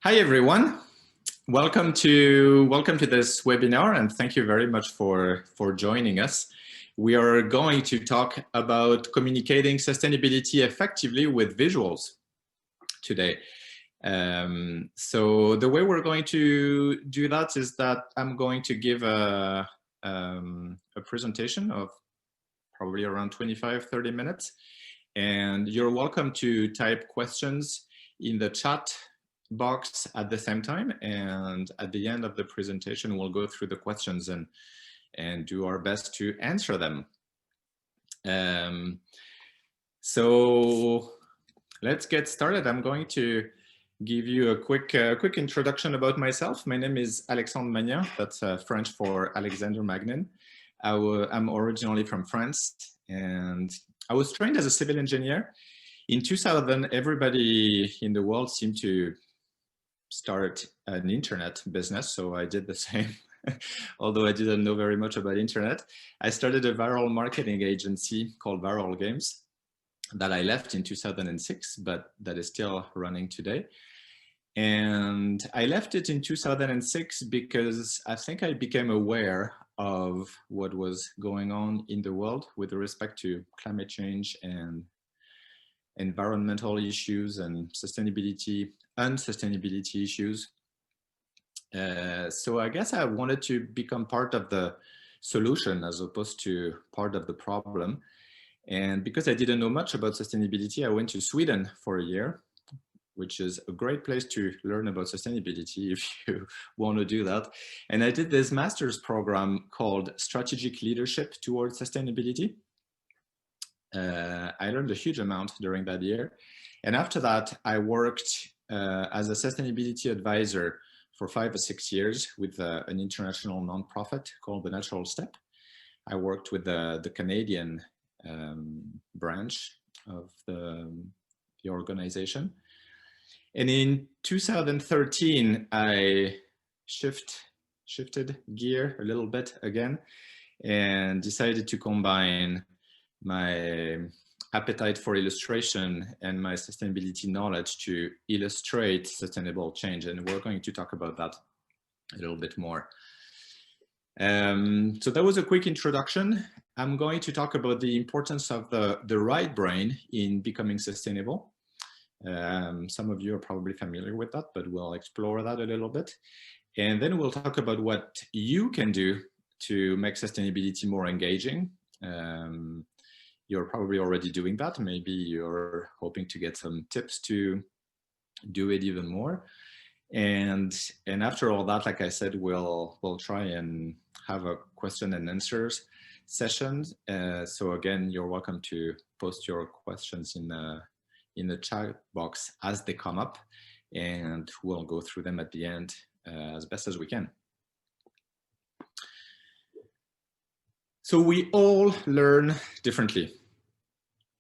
Hi everyone, welcome to this webinar, and thank you very much for joining us. We are going to talk about communicating sustainability effectively with visuals today. So the way we're going to do that is that I'm going to give a presentation of probably around 25-30 minutes, and you're welcome to type questions in the chat box at the same time, and at the end of the presentation we'll go through the questions and do our best to answer them. So let's get started. I'm going to give you a quick introduction about myself. My name is Alexandre Magnin. That's French for Alexandre Magnin. I'm originally from France, and I was trained as a civil engineer. In 2000, everybody in the world seemed to start an internet business, so I did the same. Although I didn't know very much about internet, I started a viral marketing agency called Viral Games that I left in 2006, but that is still running today. And I left it in 2006 because I think I became aware of what was going on in the world with respect to climate change and environmental issues and sustainability issues. So I guess I wanted to become part of the solution as opposed to part of the problem. And because I didn't know much about sustainability, I went to Sweden for a year, which is a great place to learn about sustainability if you want to do that. And I did this master's program called Strategic Leadership Towards Sustainability. I learned a huge amount during that year. And after that, I worked as a sustainability advisor for 5 or 6 years with an international nonprofit called The Natural Step. I worked with the Canadian branch of the organization. And in 2013, I shifted gear a little bit again and decided to combine my appetite for illustration and my sustainability knowledge to illustrate sustainable change. And we're going to talk about that a little bit more. So that was a quick introduction. I'm going to talk about the importance of the right brain in becoming sustainable. Some of you are probably familiar with that, but we'll explore that a little bit. And then we'll talk about what you can do to make sustainability more engaging. You're probably already doing that. Maybe you're hoping to get some tips to do it even more. And after all that, like I said, we'll try and have a question and answers session. So again, you're welcome to post your questions in the chat box as they come up, and we'll go through them at the end as best as we can. So we all learn differently.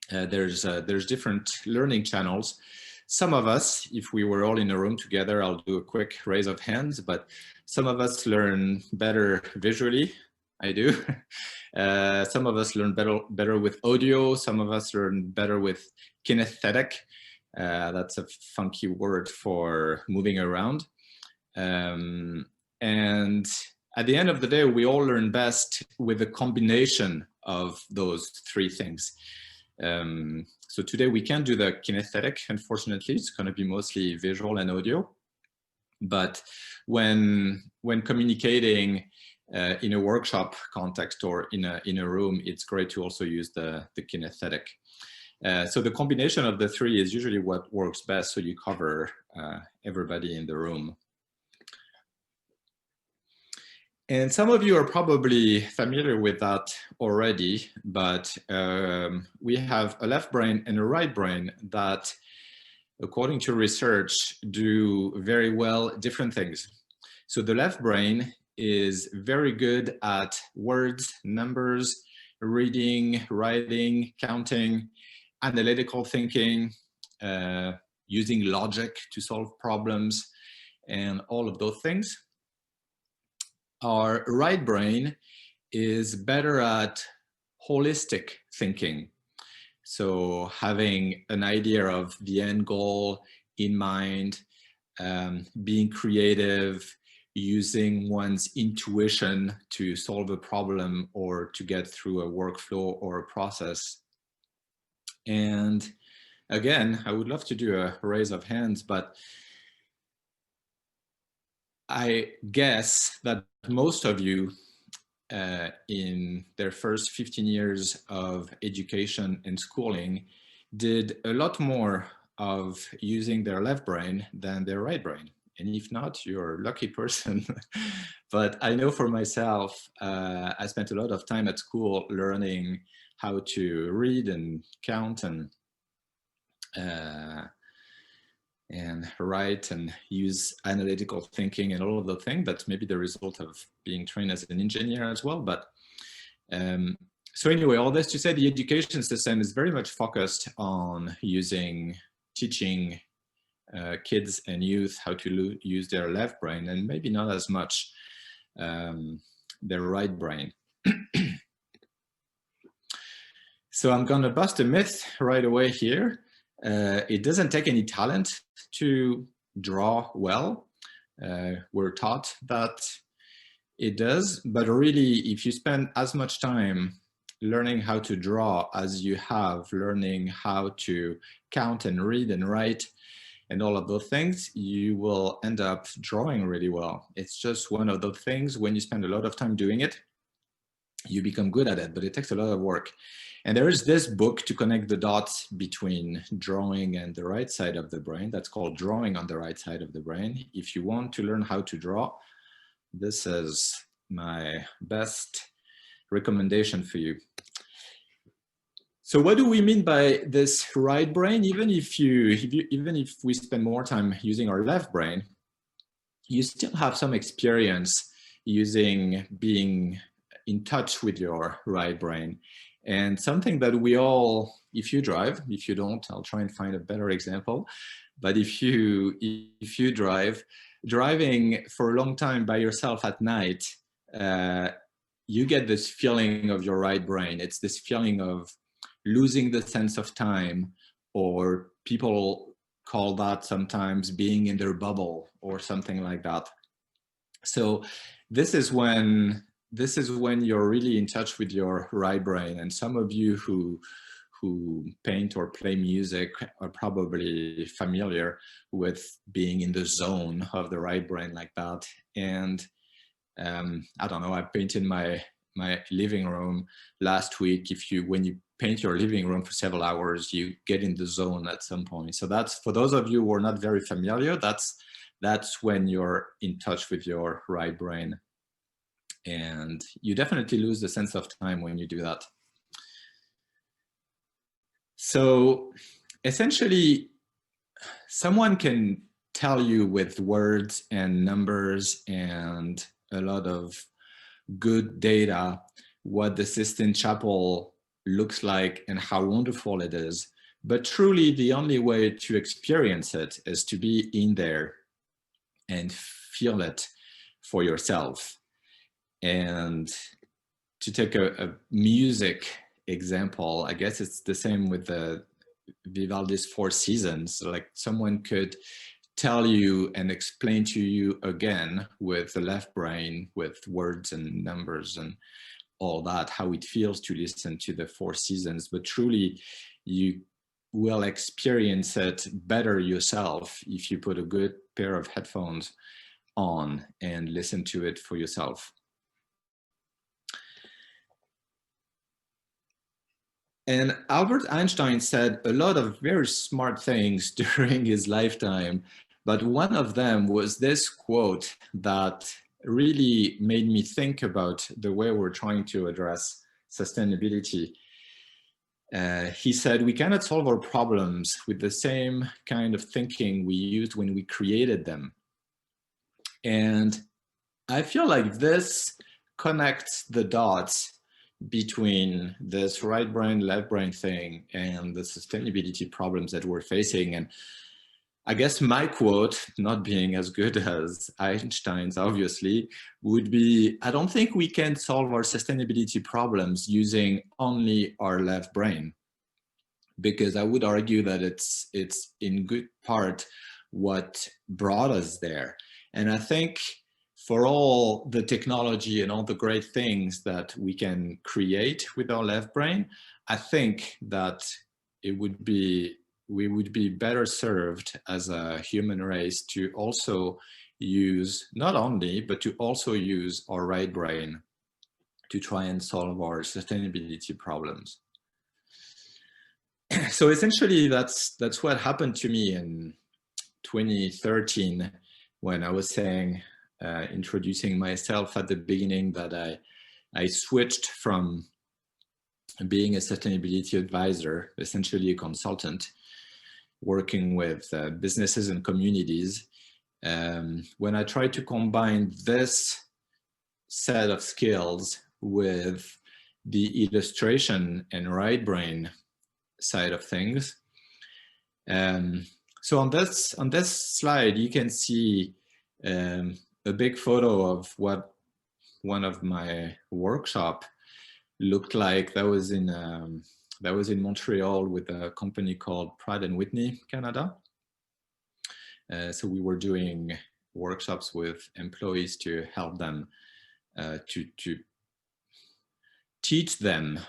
There's different learning channels. Some of us, if we were all in a room together, I'll do a quick raise of hands, but some of us learn better visually. I do. Some of us learn better with audio. Some of us learn better with kinesthetic. That's a funky word for moving around. And at the end of the day, we all learn best with a combination of those three things. So today we can't do the kinesthetic, unfortunately. It's going to be mostly visual and audio. But when communicating in a workshop context or in a room, it's great to also use the kinesthetic. So the combination of the three is usually what works best, so you cover everybody in the room. And some of you are probably familiar with that already, but we have a left brain and a right brain that, according to research, do very well different things. So the left brain is very good at words, numbers, reading, writing, counting, analytical thinking, using logic to solve problems, and all of those things. Our right brain is better at holistic thinking. So having an idea of the end goal in mind, being creative, using one's intuition to solve a problem or to get through a workflow or a process. And again, I would love to do a raise of hands, but I guess that most of you in their first 15 years of education and schooling did a lot more of using their left brain than their right brain. And if not, you're a lucky person. But I know for myself, I spent a lot of time at school learning how to read and count and write and use analytical thinking and all of the things. That's maybe the result of being trained as an engineer as well. But so anyway, all this to say, the education system is very much focused on teaching kids and youth how to use their left brain, and maybe not as much their right brain. So I'm gonna bust a myth right away here. It doesn't take any talent to draw well. We're taught that it does, but really, if you spend as much time learning how to draw as you have learning how to count and read and write and all of those things, you will end up drawing really well. It's just one of those things, when you spend a lot of time doing it, you become good at it, but it takes a lot of work. And there is this book to connect the dots between drawing and the right side of the brain. That's called Drawing on the Right Side of the Brain. If you want to learn how to draw, this is my best recommendation for you. So what do we mean by this right brain? Even if we spend more time using our left brain, you still have some experience being in touch with your right brain. And something that we all, if you drive, if you don't, I'll try and find a better example. But if you driving for a long time by yourself at night, you get this feeling of your right brain. It's this feeling of losing the sense of time, or people call that sometimes being in their bubble or something like that. So this is when you're really in touch with your right brain. And some of you who paint or play music are probably familiar with being in the zone of the right brain like that. And I don't know, I painted my living room last week. When you paint your living room for several hours, you get in the zone at some point. So that's, for those of you who are not very familiar, that's when you're in touch with your right brain. And you definitely lose the sense of time when you do that. So essentially, someone can tell you with words and numbers and a lot of good data what the Sistine Chapel looks like and how wonderful it is. But truly, the only way to experience it is to be in there and feel it for yourself. And to take a music example, I guess it's the same with the Vivaldi's Four Seasons. Like, someone could tell you and explain to you again with the left brain, with words and numbers and all that, how it feels to listen to the Four Seasons. But truly, you will experience it better yourself if you put a good pair of headphones on and listen to it for yourself. And Albert Einstein said a lot of very smart things during his lifetime, but one of them was this quote that really made me think about the way we're trying to address sustainability. He said, "We cannot solve our problems with the same kind of thinking we used when we created them." And I feel like this connects the dots between this right brain, left brain thing and the sustainability problems that we're facing. And I guess my quote, not being as good as Einstein's obviously, would be, I don't think we can solve our sustainability problems using only our left brain, because I would argue that it's in good part what brought us there. And I think for all the technology and all the great things that we can create with our left brain, I think that we would be better served as a human race to also use, not only, but to also use our right brain to try and solve our sustainability problems. So essentially, that's what happened to me in 2013 when I was saying, introducing myself at the beginning, that I switched from being a sustainability advisor, essentially a consultant, working with businesses and communities. When I tried to combine this set of skills with the illustration and right brain side of things. So on this slide, you can see a big photo of what one of my workshop looked like. That was in Montreal with a company called Pratt & Whitney, Canada. So we were doing workshops with employees to help them to teach them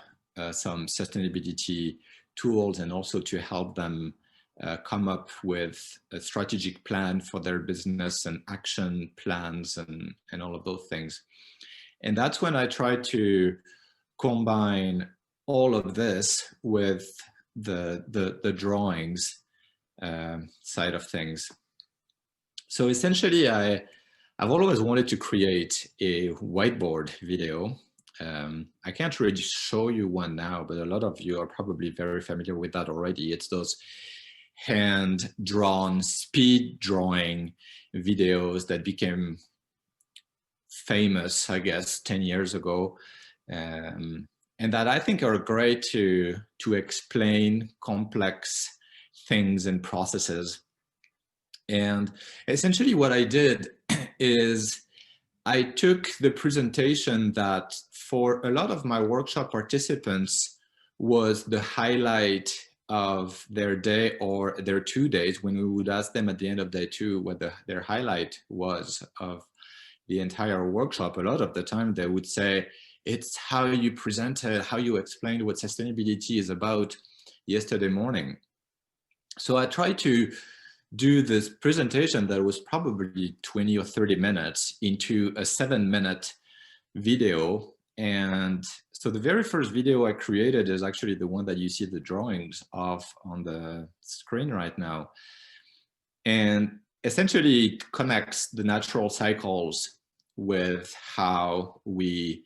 some sustainability tools, and also to help them come up with a strategic plan for their business and action plans and all of those things. And that's when I tried to combine all of this with the drawings side of things. So essentially, I've always wanted to create a whiteboard video. I can't really show you one now, but a lot of you are probably very familiar with that already. It's those hand-drawn speed drawing videos that became famous, I guess, 10 years ago. And that I think are great to explain complex things and processes. And essentially what I did is I took the presentation that for a lot of my workshop participants was the highlight of their day or their 2 days, when we would ask them at the end of day 2 what their highlight was of the entire workshop. A lot of the time they would say, it's how you presented, how you explained what sustainability is about yesterday morning. So I tried to do this presentation that was probably 20 or 30 minutes into a 7-minute video. And so the very first video I created is actually the one that you see the drawings of on the screen right now. And essentially it connects the natural cycles with how we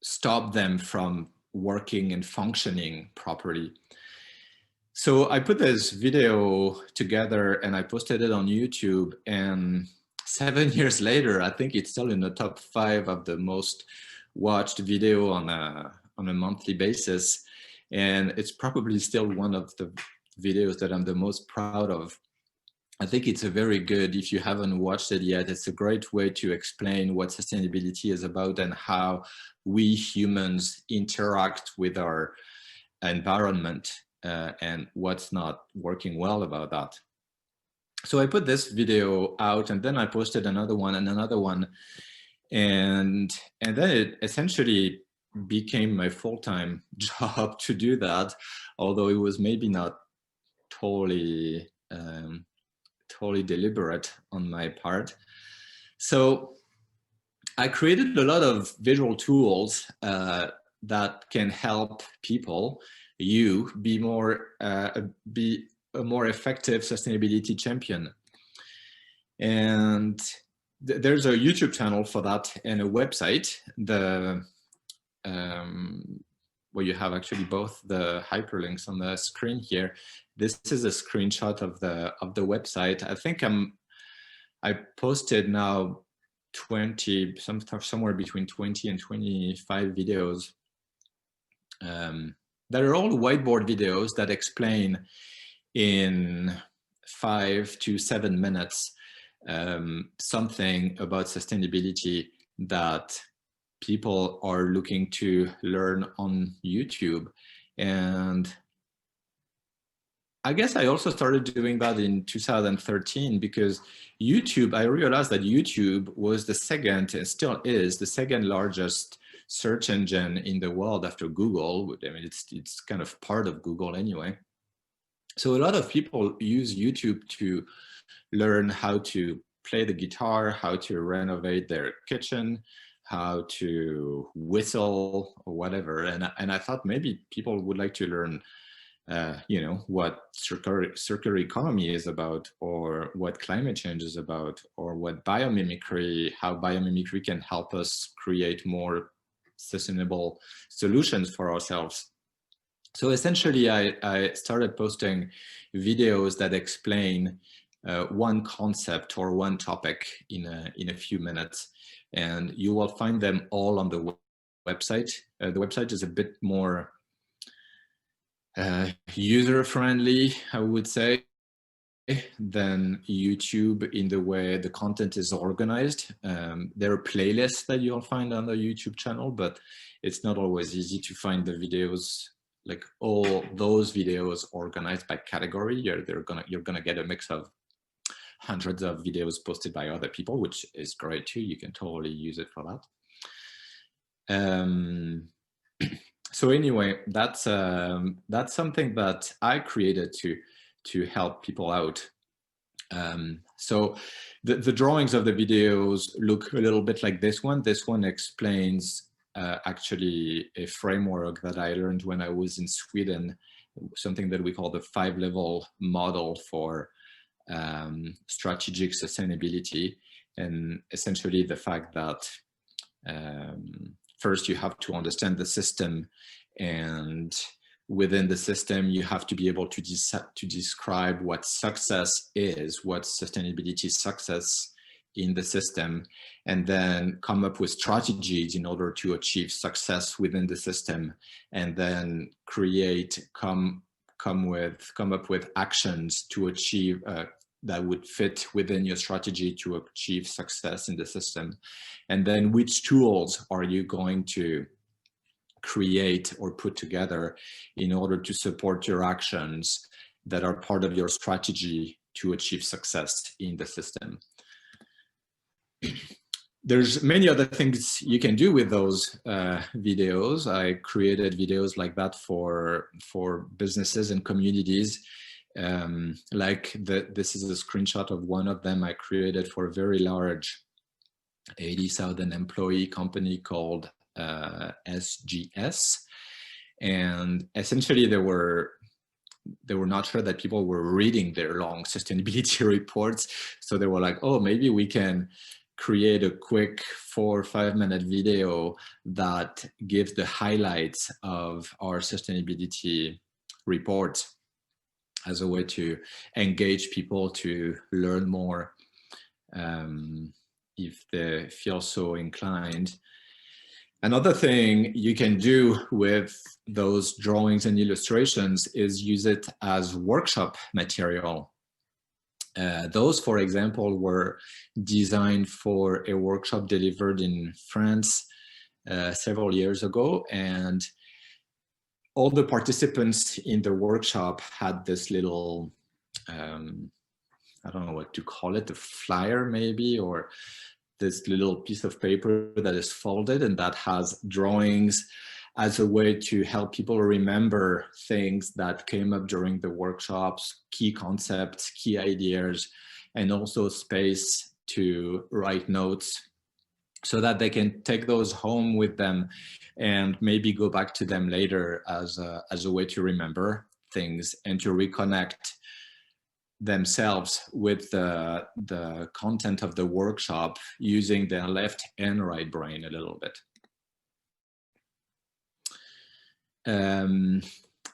stop them from working and functioning properly. So I put this video together and I posted it on YouTube, and 7 years later, I think it's still in the top 5 of the most watched video on a monthly basis. And it's probably still one of the videos that I'm the most proud of. I think it's a very good, if you haven't watched it yet, it's a great way to explain what sustainability is about and how we humans interact with our environment and what's not working well about that. So I put this video out, and then I posted another one and another one. And then it essentially became my full-time job to do that, although it was maybe not totally deliberate on my part. So I created a lot of visual tools that can help people, you, be a more effective sustainability champion. And there's a YouTube channel for that and a website, where you have actually both the hyperlinks on the screen here. This is a screenshot of the website. I think I posted now 20, somewhere between 20 and 25 videos that are all whiteboard videos that explain in 5 to 7 minutes something about sustainability that people are looking to learn on YouTube. And I guess I also started doing that in 2013 because YouTube, I realized that YouTube was the second, and still is, the second largest search engine in the world after Google. I mean, it's kind of part of Google anyway. So a lot of people use YouTube to learn how to play the guitar, how to renovate their kitchen, how to whistle or whatever. And I thought maybe people would like to learn you know, what circular economy is about, or what climate change is about, or what biomimicry, how biomimicry can help us create more sustainable solutions for ourselves. So essentially, I started posting videos that explain one concept or one topic in a few minutes, and you will find them all on the website. The website is a bit more user-friendly, I would say, than YouTube in the way the content is organized. There are playlists that you'll find on the YouTube channel, but it's not always easy to find the videos, like all those videos organized by category. You're gonna get a mix of hundreds of videos posted by other people, which is great too. You can totally use it for that. So anyway, that's something that I created to help people out. So the drawings of the videos look a little bit like this one. This one explains actually a framework that I learned when I was in Sweden, something that we call the 5-level model for strategic sustainability. And essentially the fact that first, you have to understand the system, and within the system, you have to be able to describe what success is, what sustainability success in the system, and then come up with strategies in order to achieve success within the system, and then come up with actions to achieve that would fit within your strategy to achieve success in the system. And then which tools are you going to create or put together in order to support your actions that are part of your strategy to achieve success in the system. There's many other things you can do with those videos. I created videos like that for businesses and communities. This is a screenshot of one of them I created for a very large 80,000 employee company called SGS. And essentially they were not sure that people were reading their long sustainability reports. So they were like, oh, maybe we can create a quick 4 or 5 minute video that gives the highlights of our sustainability report as a way to engage people to learn more if they feel so inclined. Another thing you can do with those drawings and illustrations is use it as workshop material. Those, for example, were designed for a workshop delivered in France several years ago, and all the participants in the workshop had this little, I don't know what to call it, a flyer maybe, or this little piece of paper that is folded and that has drawings as a way to help people remember things that came up during the workshops, key concepts, key ideas, and also space to write notes so that they can take those home with them and maybe go back to them later as a way to remember things and to reconnect themselves with the content of the workshop using their left and right brain a little bit.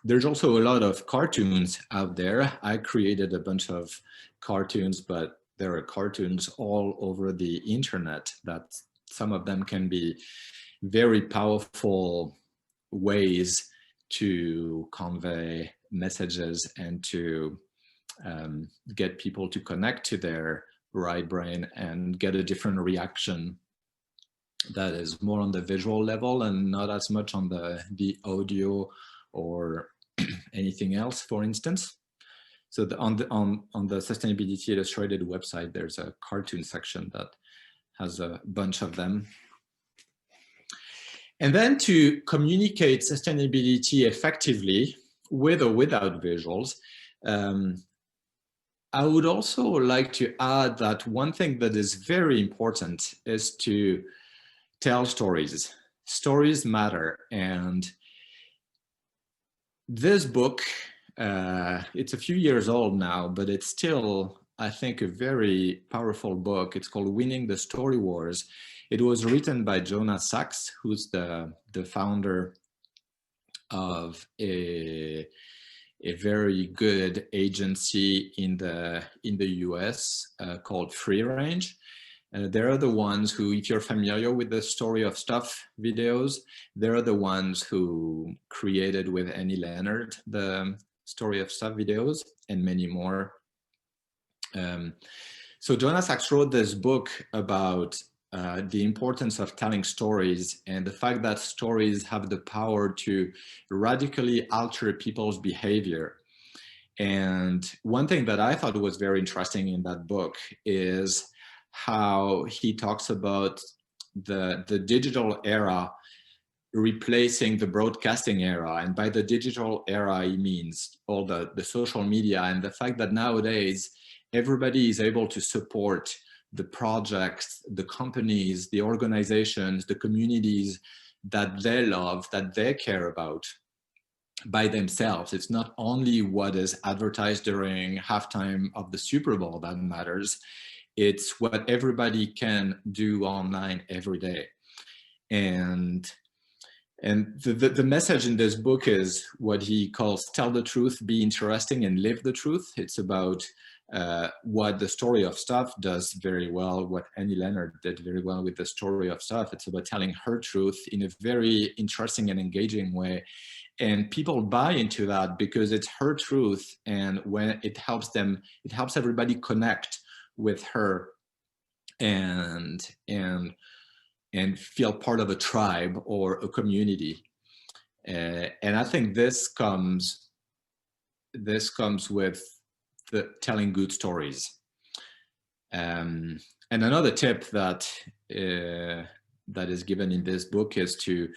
There's also a lot of cartoons out there. I created a bunch of cartoons, but there are cartoons all over the internet that some of them can be very powerful ways to convey messages and to get people to connect to their right brain and get a different reaction that is more on the visual level and not as much on the audio or anything else, for instance. So on the Sustainability Illustrated website, there's a cartoon section that has a bunch of them. And then to communicate sustainability effectively with or without visuals, I would also like to add that one thing that is very important is to tell stories. Stories matter. And this book, it's a few years old now, but it's still, I think, a very powerful book. It's called Winning the Story Wars. It was written by Jonah Sachs, who's the founder of a very good agency in the US called Free Range. They're the ones who, if you're familiar with the Story of Stuff videos, they're the ones who created with Annie Leonard the Story of Stuff videos and many more. So Jonah Sachs wrote this book about the importance of telling stories and the fact that stories have the power to radically alter people's behavior. And one thing that I thought was very interesting in that book is how he talks about the digital era replacing the broadcasting era. And by the digital era, he means all the social media and the fact that nowadays everybody is able to support the projects, the companies, the organizations, the communities that they love, that they care about by themselves. It's not only what is advertised during halftime of the Super Bowl that matters. It's what everybody can do online every day. And the message in this book is what he calls tell the truth, be interesting, and live the truth. It's about what the Story of Stuff does very well, what Annie Leonard did very well with the Story of Stuff. It's about telling her truth in a very interesting and engaging way. And people buy into that because it's her truth. And when it helps them, it helps everybody connect with her and feel part of a tribe or a community. And I think this comes with the telling good stories. And another tip that is given in this book is to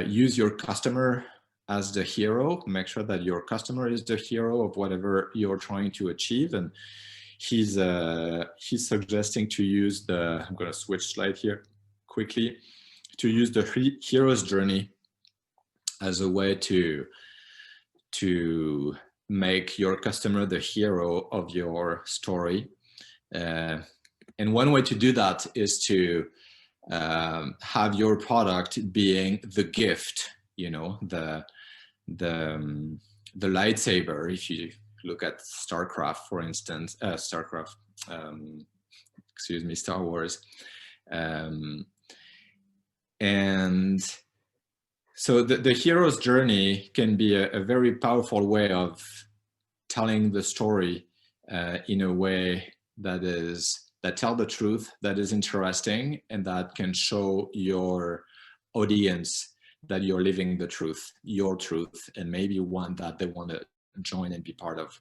use your customer as the hero. Make sure that your customer is the hero of whatever you're trying to achieve. And he's suggesting to use I'm going to switch slide here quickly, to use the hero's journey as a way to make your customer the hero of your story. And one way to do that is to have your product being the gift, you know, the lightsaber. If you look at StarCraft, for instance, Star Wars. And so the hero's journey can be a very powerful way of telling the story in a way that tell the truth, that is interesting, and that can show your audience that you're living the truth, your truth, and maybe one that they want to join and be part of.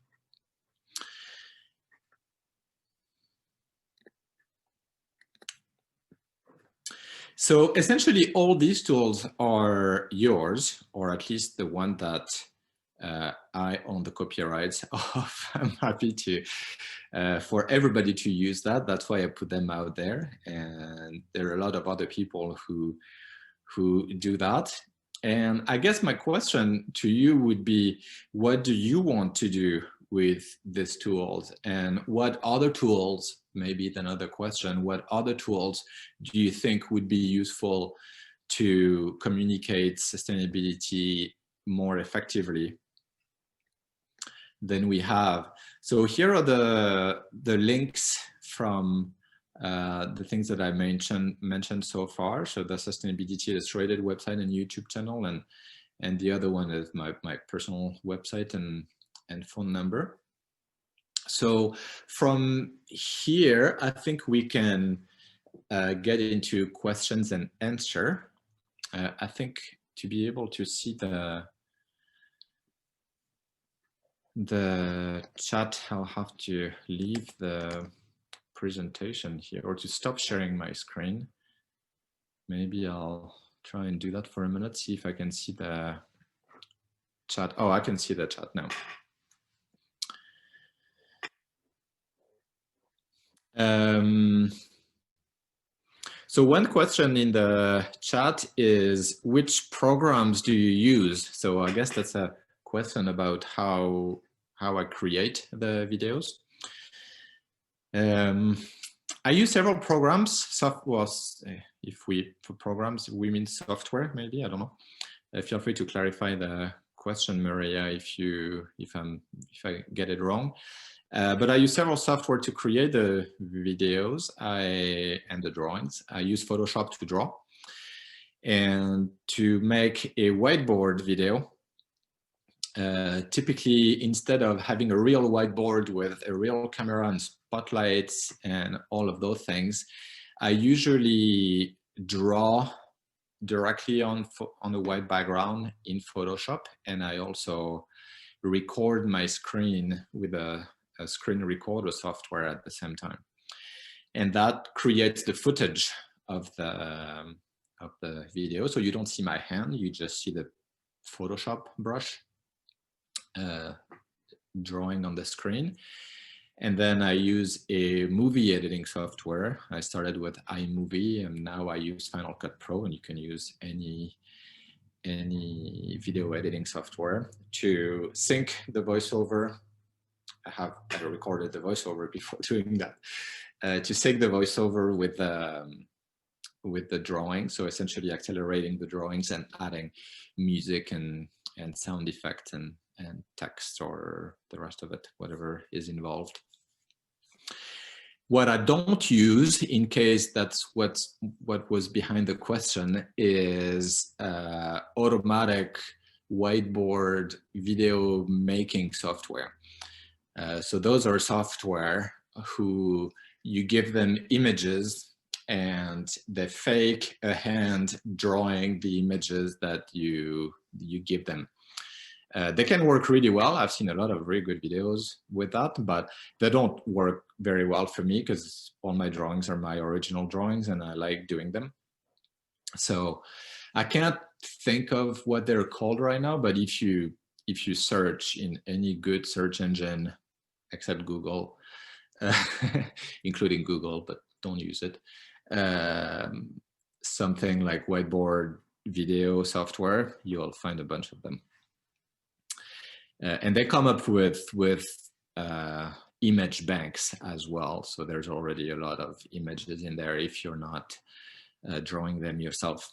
So essentially all these tools are yours, or at least the one that I own the copyrights of. I'm happy to for everybody to use that. That's why I put them out there. And there are a lot of other people who do that. And I guess my question to you would be, what do you want to do with these tools? And what other tools, maybe it's another question, what other tools do you think would be useful to communicate sustainability more effectively than we have? So here are the links from the things that I mentioned so far. So the Sustainability Illustrated website and YouTube channel, and the other one is my personal website and phone number. So from here, I think we can get into questions and answer. I think to be able to see the chat, I'll have to leave the presentation here or to stop sharing my screen. Maybe I'll try and do that for a minute, see if I can see the chat. Oh, I can see the chat now. So one question in the chat is, which programs do you use? So I guess that's a question about how I create the videos. I use several programs. For programs, we mean software, maybe, I don't know. Feel free to clarify the question, Maria, if I get it wrong. But I use several software to create the videos and the drawings. I use Photoshop to draw. And to make a whiteboard video, typically, instead of having a real whiteboard with a real camera and spotlights and all of those things, I usually draw directly on a white background in Photoshop, and I also record my screen with a screen recorder software at the same time, and that creates the footage of the video. So you don't see my hand; you just see the Photoshop brush drawing on the screen. And then I use a movie editing software. I started with iMovie, and now I use Final Cut Pro, and you can use any video editing software to sync the voiceover. I recorded the voiceover before doing that, to sync the voiceover with the drawing. So essentially accelerating the drawings and adding music and sound effects and text or the rest of it, whatever is involved. What I don't use, in case that's what was behind the question, is automatic whiteboard video making software. So those are software who you give them images and they fake a hand drawing the images that you give them. They can work really well. I've seen a lot of very good videos with that, but they don't work very well for me because all my drawings are my original drawings and I like doing them. So I can't think of what they're called right now, but if you search in any good search engine, except Google, including Google, but don't use it, something like whiteboard video software, you'll find a bunch of them. And they come up with image banks as well. So there's already a lot of images in there if you're not drawing them yourself.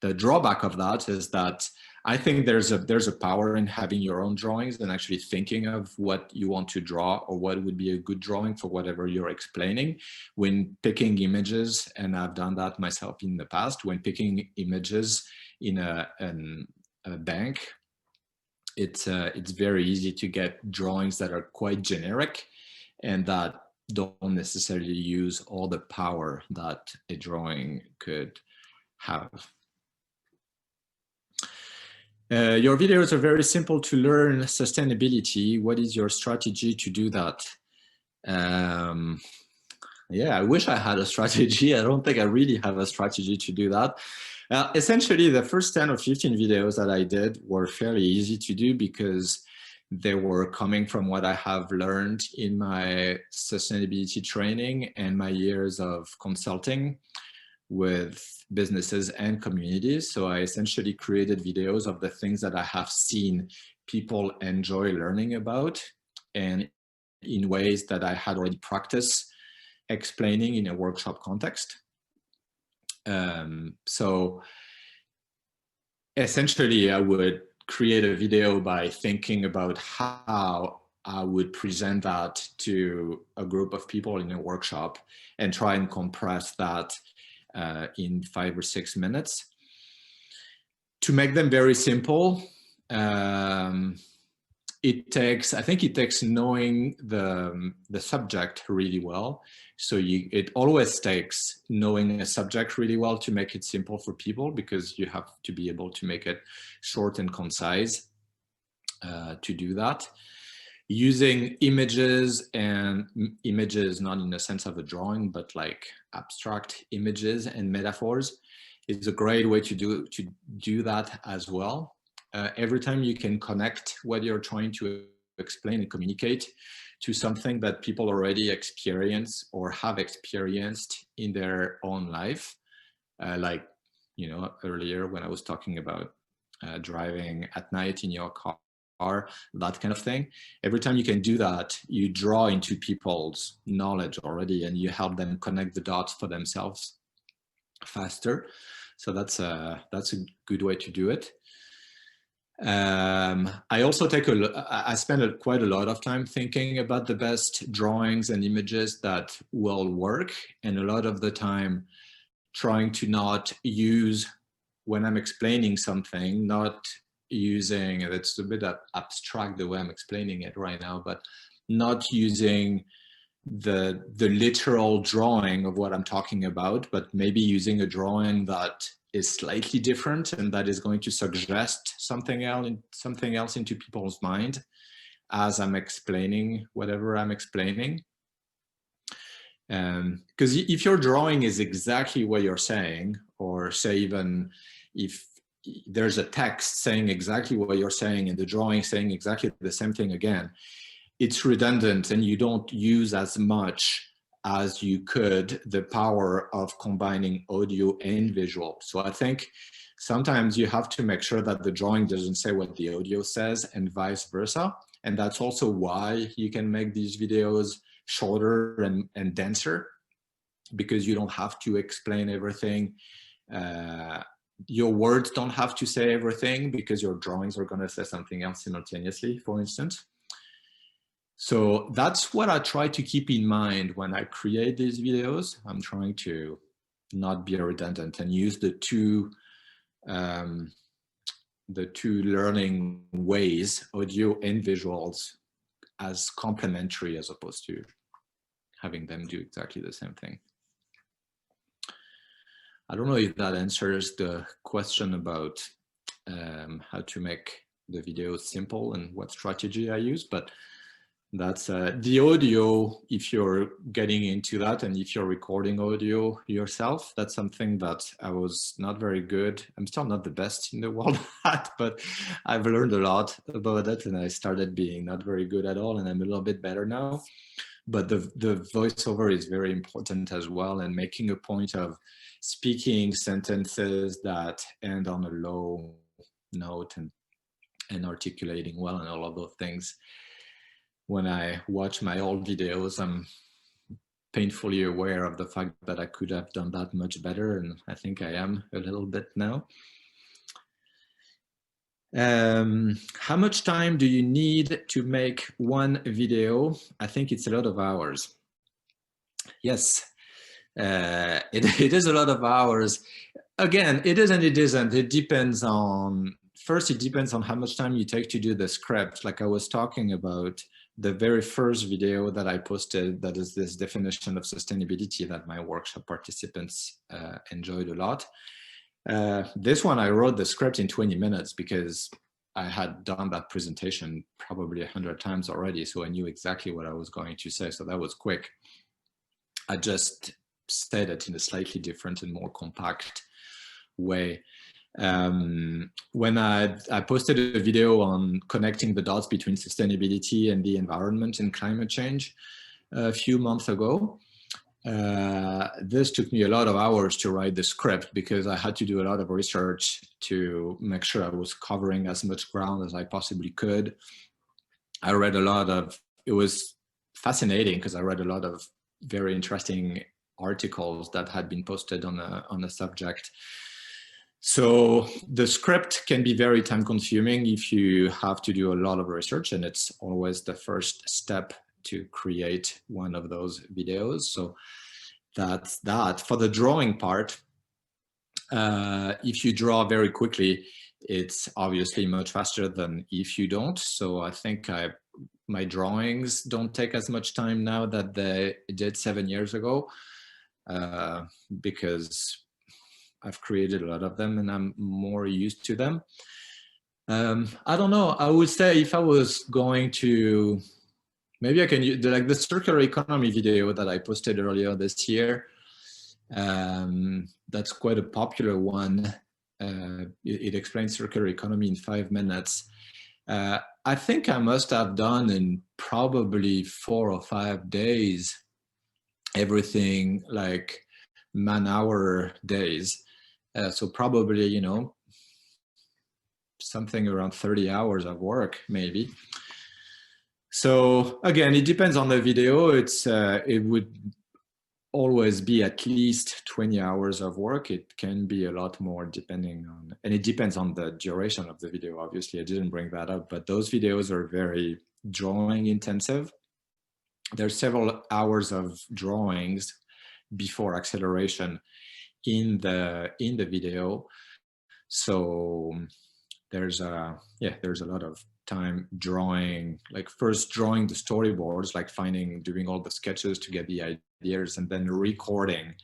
The drawback of that is that I think there's a power in having your own drawings and actually thinking of what you want to draw or what would be a good drawing for whatever you're explaining. When picking images, and I've done that myself in the past, when picking images in a bank, it's very easy to get drawings that are quite generic and that don't necessarily use all the power that a drawing could have. Your videos are very simple to learn sustainability. What is your strategy to do that? Yeah, I wish I had a strategy. I don't think I really have a strategy to do that. Essentially, the first 10 or 15 videos that I did were fairly easy to do because they were coming from what I have learned in my sustainability training and my years of consulting with businesses and communities. So I essentially created videos of the things that I have seen people enjoy learning about and in ways that I had already practiced explaining in a workshop context. So essentially I would create a video by thinking about how I would present that to a group of people in a workshop and try and compress that in 5 or 6 minutes. To make them very simple, I think it takes knowing the subject really well. So it always takes knowing a subject really well to make it simple for people, because you have to be able to make it short and concise. to do that. Using images, and images not in the sense of a drawing, but like abstract images and metaphors, is a great way to do that as well. Every time you can connect what you're trying to explain and communicate to something that people already experience or have experienced in their own life, like, you know, earlier when I was talking about driving at night in your car, that kind of thing. Every time you can do that, you draw into people's knowledge already, and you help them connect the dots for themselves faster. So that's a good way to do it. I also I spend quite a lot of time thinking about the best drawings and images that will work, and a lot of the time trying to not use, when I'm explaining something, not using, it's a bit abstract the way I'm explaining it right now, but not using the literal drawing of what I'm talking about, but maybe using a drawing that is slightly different and that is going to suggest something else into people's mind as I'm explaining whatever I'm explaining. Because if your drawing is exactly what you're saying, or say even if there's a text saying exactly what you're saying and the drawing saying exactly the same thing again, it's redundant, and you don't use as much as you could the power of combining audio and visual. So I think sometimes you have to make sure that the drawing doesn't say what the audio says, and vice versa. And that's also why you can make these videos shorter and denser, because you don't have to explain everything. Your words don't have to say everything, because your drawings are going to say something else simultaneously, for instance. So that's what I try to keep in mind when I create these videos. I'm trying to not be redundant and use the two learning ways, audio and visuals, as complementary, as opposed to having them do exactly the same thing. I don't know if that answers the question about how to make the videos simple and what strategy I use, but that's the audio. If you're getting into that, and if you're recording audio yourself, that's something that I was not very good. I'm still not the best in the world at, but I've learned a lot about it, and I started being not very good at all, and I'm a little bit better now. But the voiceover is very important as well, and making a point of speaking sentences that end on a low note and articulating well and all of those things. When I watch my old videos, I'm painfully aware of the fact that I could have done that much better, and I think I am a little bit now. How much time do you need to make one video? I think it's a lot of hours. Yes, it is a lot of hours. Again, it is and it isn't. It depends on, first, it depends on how much time you take to do the script. Like I was talking about, the very first video that I posted, that is this definition of sustainability that my workshop participants enjoyed a lot. This one, I wrote the script in 20 minutes because I had done that presentation probably 100 times already. So I knew exactly what I was going to say. So that was quick. I just said it in a slightly different and more compact way. When I posted a video on connecting the dots between sustainability and the environment and climate change a few months ago, this took me a lot of hours to write the script, because I had to do a lot of research to make sure I was covering as much ground as I possibly could. I read a lot of, it was fascinating because I read a lot of very interesting articles that had been posted on the subject. So the script can be very time consuming if you have to do a lot of research, and it's always the first step to create one of those videos. So that's that. For the drawing part, if you draw very quickly, it's obviously much faster than if you don't. So I think my drawings don't take as much time now that they did 7 years ago, because I've created a lot of them and I'm more used to them. I don't know. I would say if I was going to, maybe I can use like the circular economy video that I posted earlier this year. That's quite a popular one. It explains circular economy in 5 minutes. I think I must have done in probably 4 or 5 days, everything like man-hour days. So probably, you know, something around 30 hours of work, maybe. So again, it depends on the video. It would always be at least 20 hours of work. It can be a lot more depending on, and it depends on the duration of the video. Obviously, I didn't bring that up, but those videos are very drawing intensive. There's several hours of drawings before acceleration in the video. So there's a lot of time drawing, like first drawing the storyboards, like doing all the sketches to get the ideas, and then recording.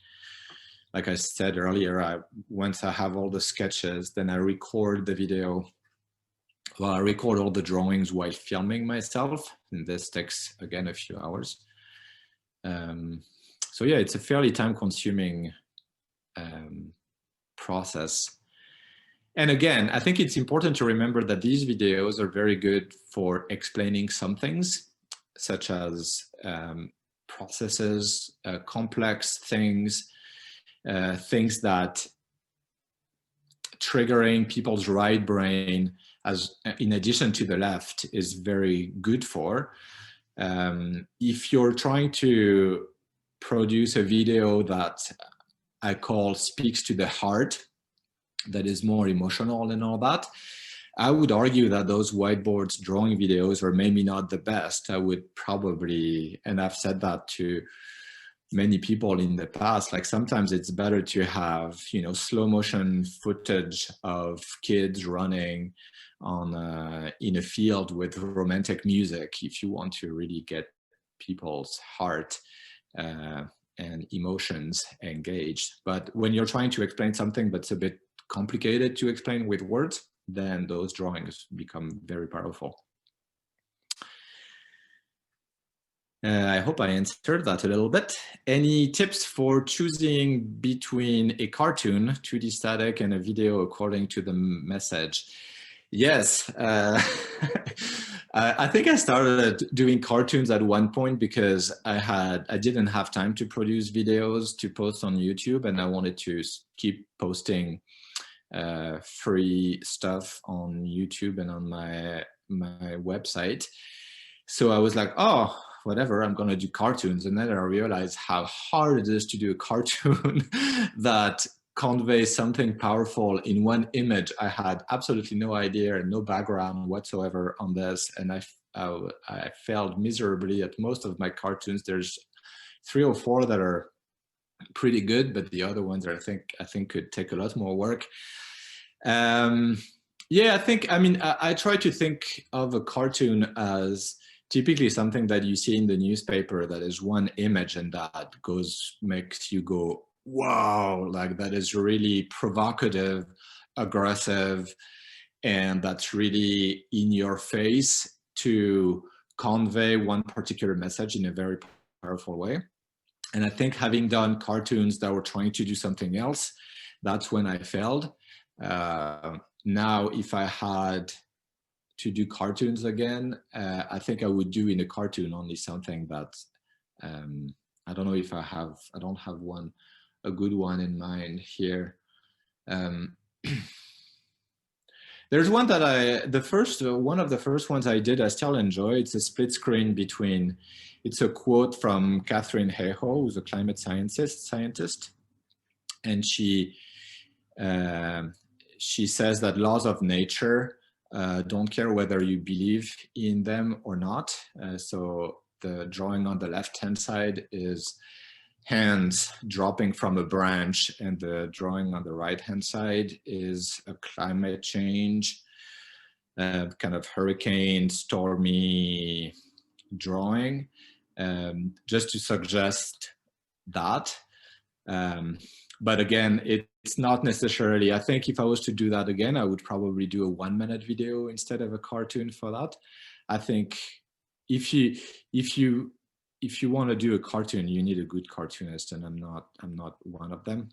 Like I said earlier, once I have all the sketches, then I record the video. Well, I record all the drawings while filming myself, and this takes, again, a few hours. So yeah, it's a fairly time-consuming process. And again, I think it's important to remember that these videos are very good for explaining some things, such as processes, complex things, things that triggering people's right brain, as in addition to the left, is very good for. If you're trying to produce a video that I call speaks to the heart, that is more emotional and all that, I would argue that those whiteboards drawing videos are maybe not the best. I would probably, and I've said that to many people in the past, like sometimes it's better to have, you know, slow motion footage of kids running on in a field with romantic music if you want to really get people's heart and emotions engaged. But when you're trying to explain something that's a bit complicated to explain with words, then those drawings become very powerful. I hope I answered that a little bit. Any tips for choosing between a cartoon, 2D static, and a video according to the message? Yes. I think I started doing cartoons at one point because I didn't have time to produce videos to post on YouTube, and I wanted to keep posting free stuff on YouTube and on my website. So I was like, oh, whatever, I'm gonna do cartoons. And then I realized how hard it is to do a cartoon that conveys something powerful in one image. I had absolutely no idea and no background whatsoever on this, and I failed miserably at most of my cartoons. There's 3 or 4 that are pretty good, but the other ones I think could take a lot more work. Yeah, I try to think of a cartoon as typically something that you see in the newspaper that is one image and that makes you go, wow, like that is really provocative, aggressive, and that's really in your face to convey one particular message in a very powerful way. And I think having done cartoons that were trying to do something else, that's when I failed. Now, if I had to do cartoons again, I think I would do in a cartoon only something that I don't know if I don't have a good one in mind here. There's one that one of the first ones I did, I still enjoy. It's a split screen between, it's a quote from Catherine Hayhoe, who's a climate scientist. And she says that laws of nature don't care whether you believe in them or not. So the drawing on the left-hand side is hands dropping from a branch, and the drawing on the right-hand side is a climate change, kind of hurricane, stormy drawing, just to suggest that. But again, it's not necessarily, I think if I was to do that again, I would probably do a 1-minute video instead of a cartoon for that. I think if you want to do a cartoon, you need a good cartoonist, and I'm not one of them.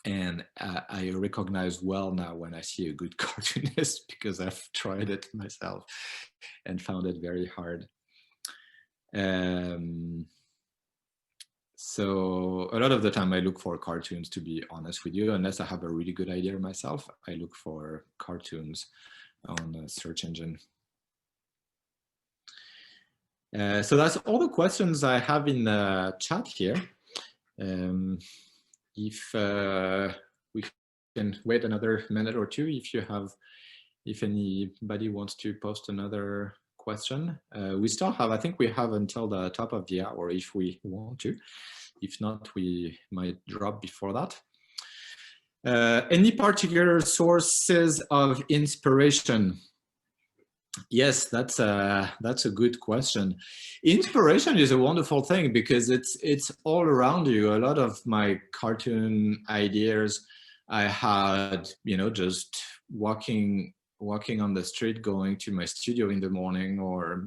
And I recognize well now when I see a good cartoonist, because I've tried it myself and found it very hard. So a lot of the time I look for cartoons, to be honest with you, unless I have a really good idea myself. I look for cartoons on a search engine. So that's all the questions I have in the chat here. If we can wait another minute or two, if anybody wants to post another question. We still have, I think we have until the top of the hour if we want to. If not, we might drop before that. Any particular sources of inspiration? Yes, that's a good question. Inspiration is a wonderful thing because it's all around you. A lot of my cartoon ideas I had, just walking on the street, going to my studio in the morning, or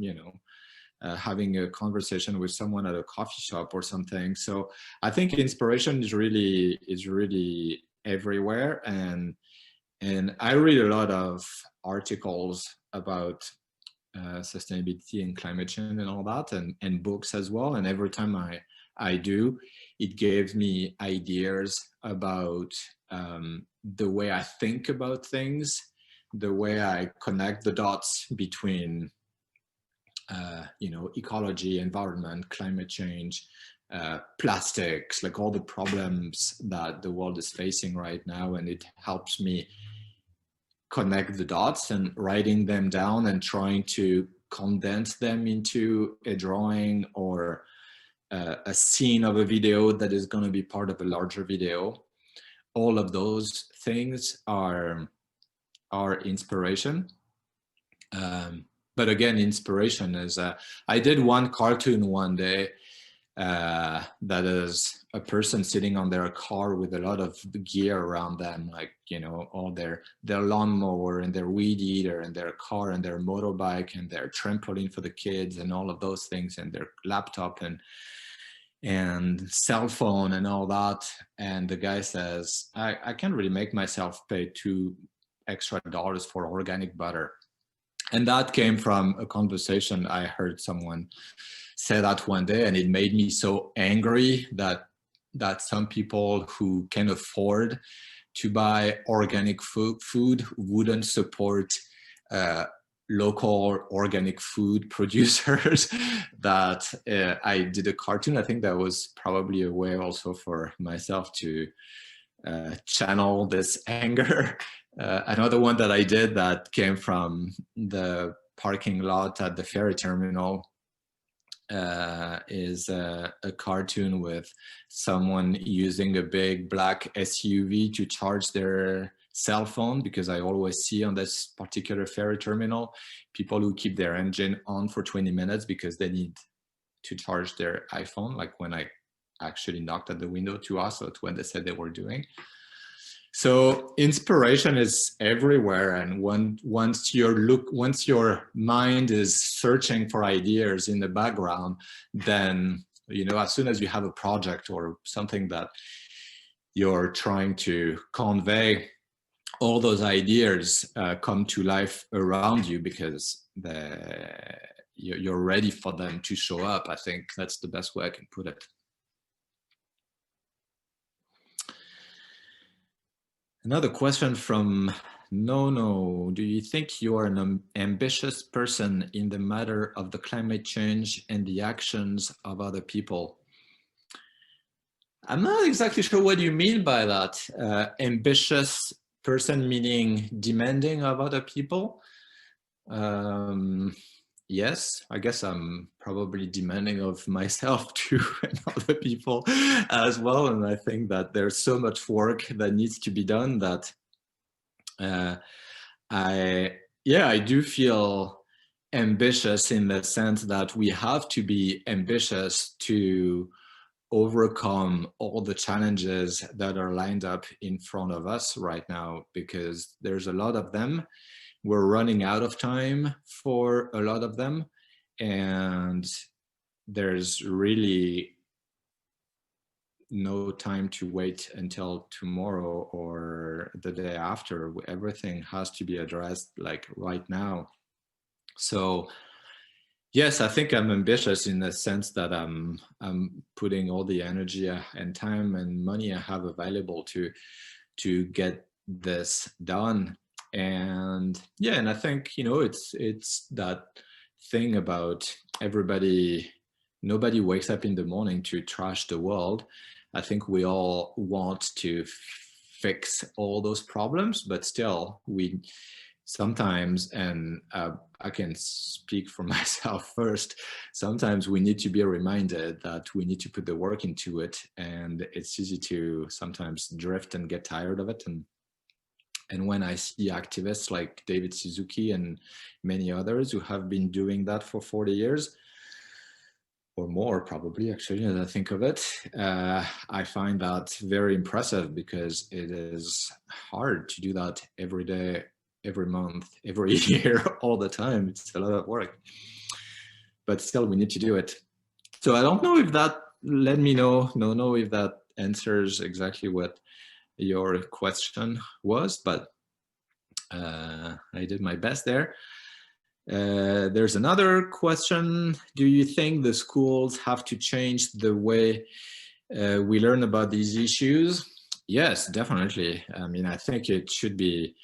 having a conversation with someone at a coffee shop or something. So I think inspiration is really everywhere, and I read a lot of articles about sustainability and climate change and all that, and books as well. And every time I do, it gives me ideas about the way I think about things, the way I connect the dots between ecology, environment, climate change, plastics, like all the problems that the world is facing right now. And it helps me connect the dots and writing them down and trying to condense them into a drawing or a scene of a video that is going to be part of a larger video. All of those things are inspiration. But again, inspiration is, I did one cartoon one day that is a person sitting on their car with a lot of gear around them, like, all their lawnmower and their weed eater and their car and their motorbike and their trampoline for the kids and all of those things, and their laptop and cell phone and all that. And the guy says, I can't really make myself pay $2 extra for organic butter. And that came from a conversation I heard someone say that one day, and it made me so angry that some people who can afford to buy organic food wouldn't support local organic food producers. That I did a cartoon. I think that was probably a way also for myself to channel this anger. Another one that I did that came from the parking lot at the ferry terminal is a cartoon with someone using a big black SUV to charge their cell phone, because I always see on this particular ferry terminal people who keep their engine on for 20 minutes because they need to charge their iPhone, like when I actually knocked at the window to us, that's when they said they were doing. So inspiration is everywhere, and once your mind is searching for ideas in the background, then as soon as you have a project or something that you're trying to convey, all those ideas come to life around you because you're ready for them to show up. I think that's the best way I can put it. Another question from No. Do you think you are an ambitious person in the matter of the climate change and the actions of other people? I'm not exactly sure what you mean by that. Ambitious person meaning demanding of other people? Yes, I guess I'm probably demanding of myself too and other people as well. And I think that there's so much work that needs to be done that I do feel ambitious in the sense that we have to be ambitious to overcome all the challenges that are lined up in front of us right now, because there's a lot of them. We're running out of time for a lot of them, and there's really no time to wait until tomorrow or the day after. Everything has to be addressed like right now. So yes, I think I'm ambitious in the sense that I'm putting all the energy and time and money I have available to get this done. And yeah, and I think, you know, it's that thing about nobody wakes up in the morning to trash the world. I think we all want to fix all those problems, but still we sometimes, and I can speak for myself first, sometimes we need to be reminded that we need to put the work into it, and it's easy to sometimes drift and get tired of it. And when I see activists like David Suzuki and many others who have been doing that for 40 years, or more probably, actually, as I think of it, I find that very impressive, because it is hard to do that every day, every month, every year, all the time. It's a lot of work, but still we need to do it. So I don't know if that, let me know if that answers exactly what your question was, but I did my best there. There's another question. Do you think the schools have to change the way we learn about these issues? Yes, definitely. I mean, I think it should be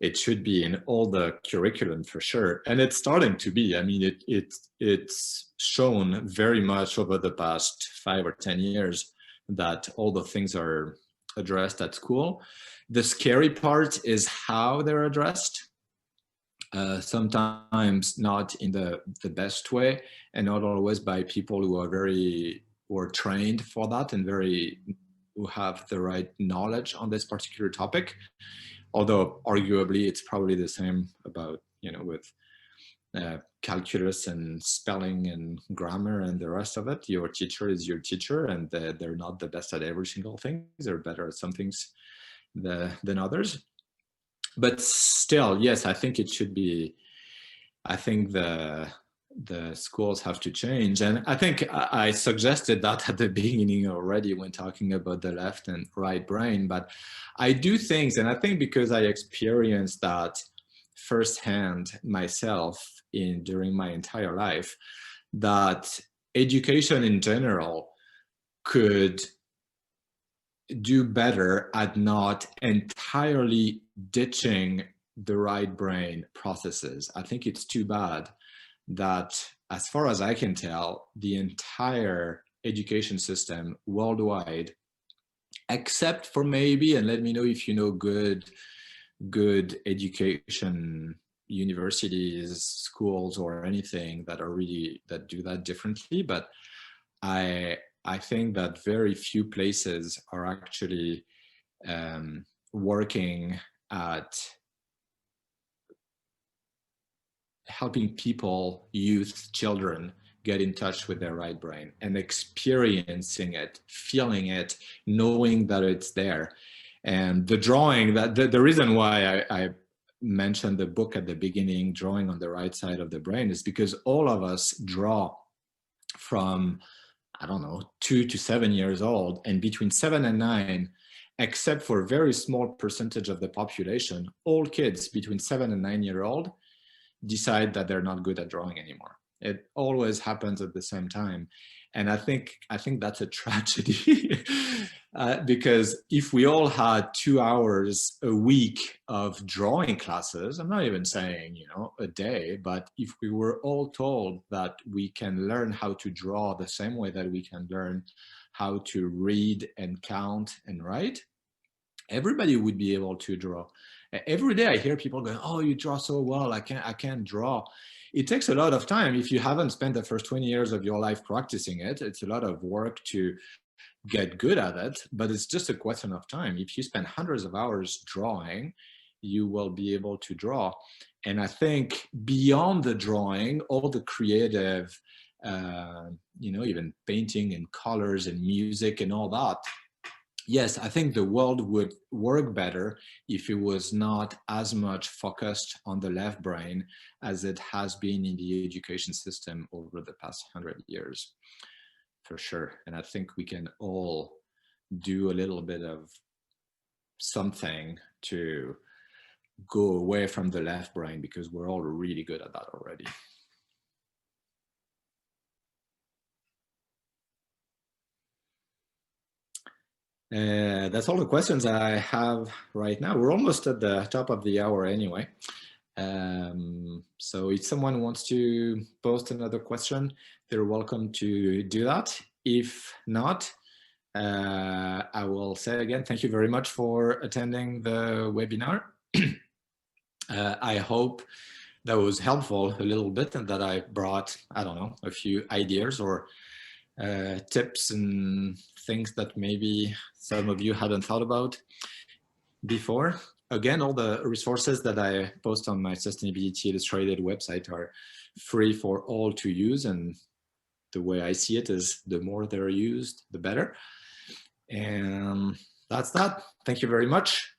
in all the curriculum for sure. And it's starting to be. I mean, it's shown very much over the past 5 or 10 years that all the things are addressed at school. The scary part is how they're addressed. Sometimes not in the best way, and not always by people who are trained for that and who have the right knowledge on this particular topic. Although arguably it's probably the same about, you know, with calculus and spelling and grammar and the rest of it. Your teacher is your teacher, and they're not the best at every single thing. They're better at some things than others. But still, yes, I think it should be. I think the schools have to change, and I think I suggested that at the beginning already when talking about the left and right brain. But I do things, and I think because I experienced that firsthand myself during my entire life, that education in general could do better at not entirely ditching the right brain processes. I think it's too bad that, as far as I can tell, the entire education system worldwide, except for maybe, and let me know if you know good education universities, schools, or anything that do that differently, but I think that very few places are actually working at helping people, youth, children get in touch with their right brain and experiencing it, feeling it, knowing that it's there. And the drawing, that the reason why I mentioned the book at the beginning, Drawing on the Right Side of the Brain, is because all of us draw from, I don't know, 2 to 7 years old, and between 7 and 9, except for a very small percentage of the population, all kids between 7 and 9-year-old decide that they're not good at drawing anymore. It always happens at the same time. And I think that's a tragedy because if we all had 2 hours a week of drawing classes, I'm not even saying, you know, a day, but if we were all told that we can learn how to draw the same way that we can learn how to read and count and write, everybody would be able to draw. Every day I hear people going, "Oh, you draw so well, I can't draw." It takes a lot of time. If you haven't spent the first 20 years of your life practicing it, it's a lot of work to get good at it, but it's just a question of time. If you spend hundreds of hours drawing, you will be able to draw. And I think beyond the drawing, all the creative you know, even painting and colors and music and all that. Yes, I think the world would work better if it was not as much focused on the left brain as it has been in the education system over the past 100 years, for sure. And I think we can all do a little bit of something to go away from the left brain, because we're all really good at that already. That's all the questions I have right now. We're almost at the top of the hour anyway. So if someone wants to post another question, they're welcome to do that. If not, I will say again, thank you very much for attending the webinar. I hope that was helpful a little bit, and that I brought, I don't know, a few ideas or tips and things that maybe some of you hadn't thought about before. Again, all the resources that I post on my Sustainability Illustrated website are free for all to use, and the way I see it is the more they're used, the better. And that's that. Thank you very much.